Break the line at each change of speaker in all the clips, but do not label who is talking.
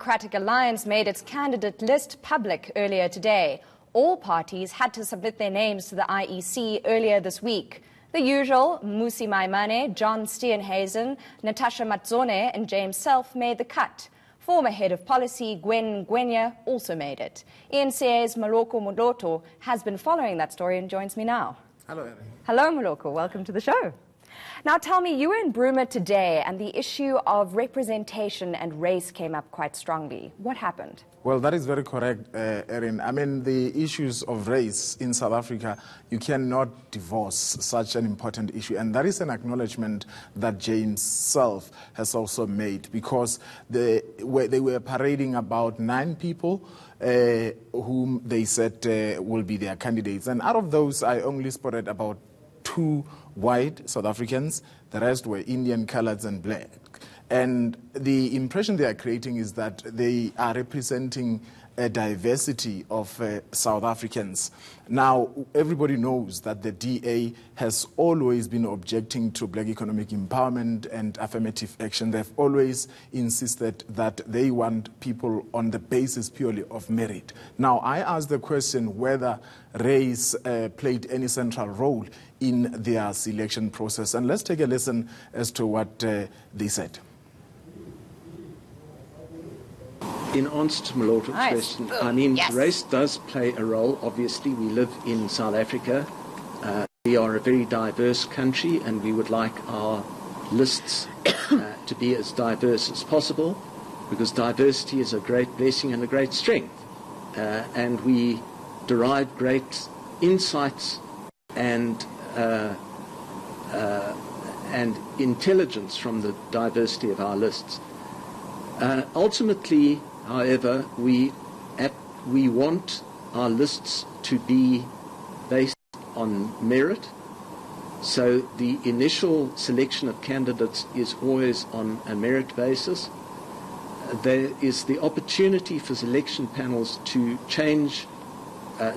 Democratic Alliance made its candidate list public earlier today. All parties had to submit their names to the IEC earlier this week. The usual, Mmusi Maimane, John Steenhuisen, Natasha Matsone and James Self made the cut. Former head of policy Gwen Ngwenya also made it. eNCA's Moloko Moloto has been following that story and joins me now.
Hello, Erin.
Hello, Moloko. Welcome to the show. Now tell me, you were in Bruma today and the issue of representation and race came up quite strongly. What happened?
Well, that is very correct, Erin. I mean, the issues of race in South Africa, you cannot divorce such an important issue. And that is an acknowledgement that James Self has also made, because they were parading about 9 people whom they said will be their candidates. And out of those, I only spotted about 2 white South Africans. The rest were Indian, coloureds and black. And the impression they are creating is that they are representing a diversity of South Africans. Now, everybody knows that the DA has always been objecting to black economic empowerment and affirmative action. They've always insisted that they want people on the basis purely of merit. Now, I asked the question whether race played any central role in their selection process. And let's take a listen as to what they said.
In answer to Moloto's question, I mean, race does play a role. Obviously, we live in South Africa. We are a very diverse country, and we would like our lists to be as diverse as possible, because diversity is a great blessing and a great strength. And we derive great insights and intelligence from the diversity of our lists. Ultimately, however, we want our lists to be based on merit. So the initial selection of candidates is always on a merit basis. There is the opportunity for selection panels to change,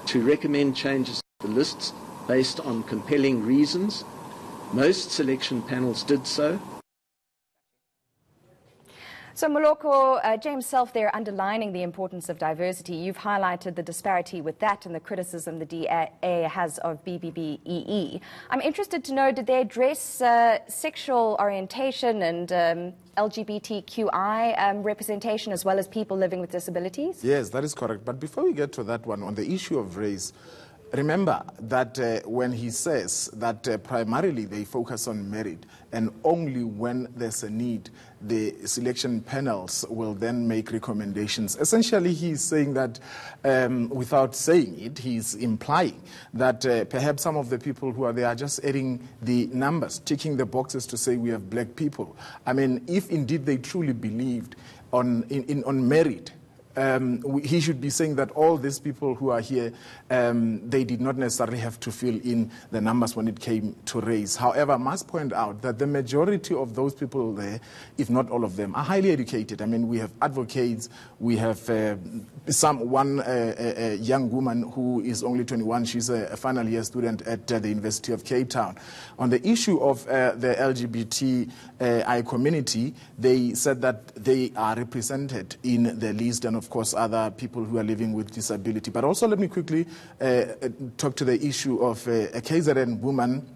to recommend changes to the lists based on compelling reasons. Most selection panels did so.
So, Moloko, James Self there underlining the importance of diversity. You've highlighted the disparity with that and the criticism the DA has of BBBEE. I'm interested to know, did they address sexual orientation and LGBTQI representation as well as people living with disabilities?
Yes, that is correct. But before we get to that one, on the issue of race, remember that when he says that primarily they focus on merit and only when there's a need, the selection panels will then make recommendations. Essentially, he's saying that without saying it, he's implying that perhaps some of the people who are there are just adding the numbers, ticking the boxes to say we have black people. I mean, if indeed they truly believed on merit, he should be saying that all these people who are here, they did not necessarily have to fill in the numbers when it came to race. However, I must point out that the majority of those people there, if not all of them, are highly educated. I mean, we have advocates, we have one young woman who is only 21. She's a final year student at the University of Cape Town. On the issue of the LGBTI community, they said that they are represented in the list, and of course other people who are living with disability. But also let me quickly talk to the issue of a KZN woman.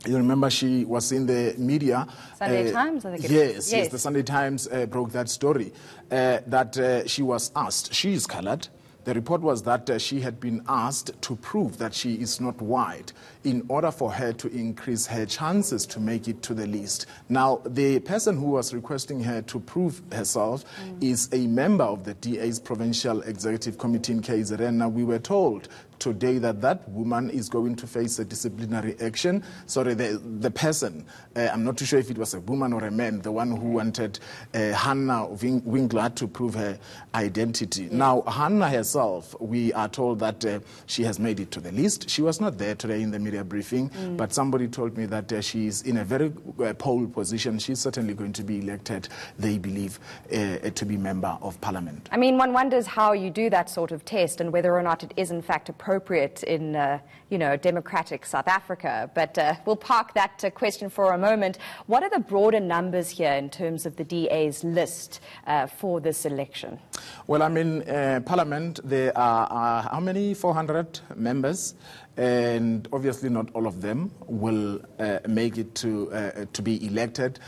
You remember she was in the media.
Sunday Times, I think.
Yes, the Sunday Times broke that story, that she was asked, she is coloured. The report was that she had been asked to prove that she is not white in order for her to increase her chances to make it to the list. Now, the person who was requesting her to prove herself is a member of the DA's Provincial Executive Committee in KZN. Now, we were told today that that woman is going to face a disciplinary action. Sorry, the person, I'm not too sure if it was a woman or a man, the one who wanted Hannah Winkler to prove her identity. Yes. Now, Hannah herself, we are told that she has made it to the list. She was not there today in the media briefing, but somebody told me that she is in a very pole position. She's certainly going to be elected, they believe, to be member of parliament.
I mean, one wonders how you do that sort of test and whether or not it is in fact a appropriate in, democratic South Africa. But we'll park that question for a moment. What are the broader numbers here in terms of the DA's list for this election?
Well, I mean, Parliament, there are how many? 400 members. And obviously not all of them will make it to be elected.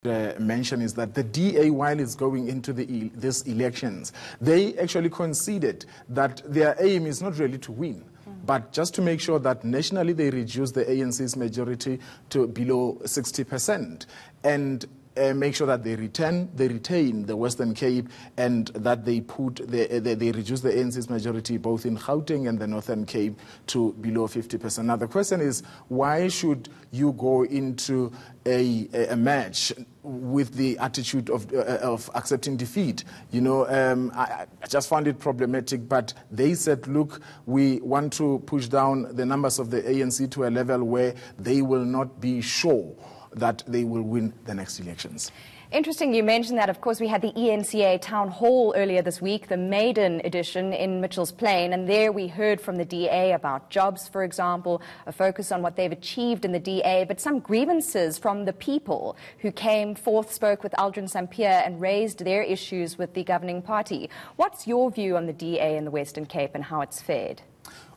The mention is that the DA, while it's going into these elections, they actually conceded that their aim is not really to win, but just to make sure that nationally they reduce the ANC's majority to below 60%. And make sure that they retain the Western Cape, and that they reduce the ANC's majority both in Gauteng and the Northern Cape to below 50%. Now the question is, why should you go into a match with the attitude of accepting defeat? I just found it problematic, but they said, look, we want to push down the numbers of the ANC to a level where they will not be sure that they will win the next elections.
Interesting you mentioned that. Of course, we had the eNCA town hall earlier this week, the maiden edition in Mitchell's Plain, and there we heard from the DA about jobs, for example, a focus on what they've achieved in the DA, but some grievances from the people who came forth, spoke with Aldrin Sampear and raised their issues with the governing party. What's your view on the DA in the Western Cape and how it's fared?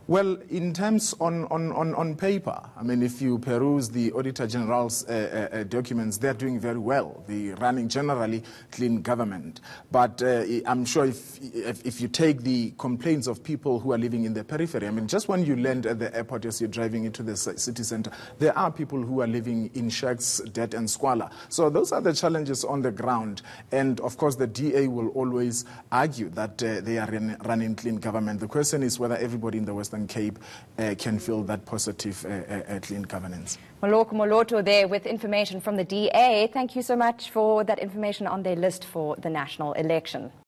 Well, in terms on paper, I mean, if you peruse the Auditor General's documents, they're doing very well. They're running generally clean government. But I'm sure if you take the complaints of people who are living in the periphery, I mean, just when you land at the airport as you're driving into the city center, there are people who are living in shacks, dirt and squalor. So those are the challenges on the ground. And of course, the DA will always argue that they are running clean government. The question is whether everybody in the Western Cape can feel that positive clean governance.
Moloko Moloto there with information from the DA. Thank you so much for that information on their list for the national election.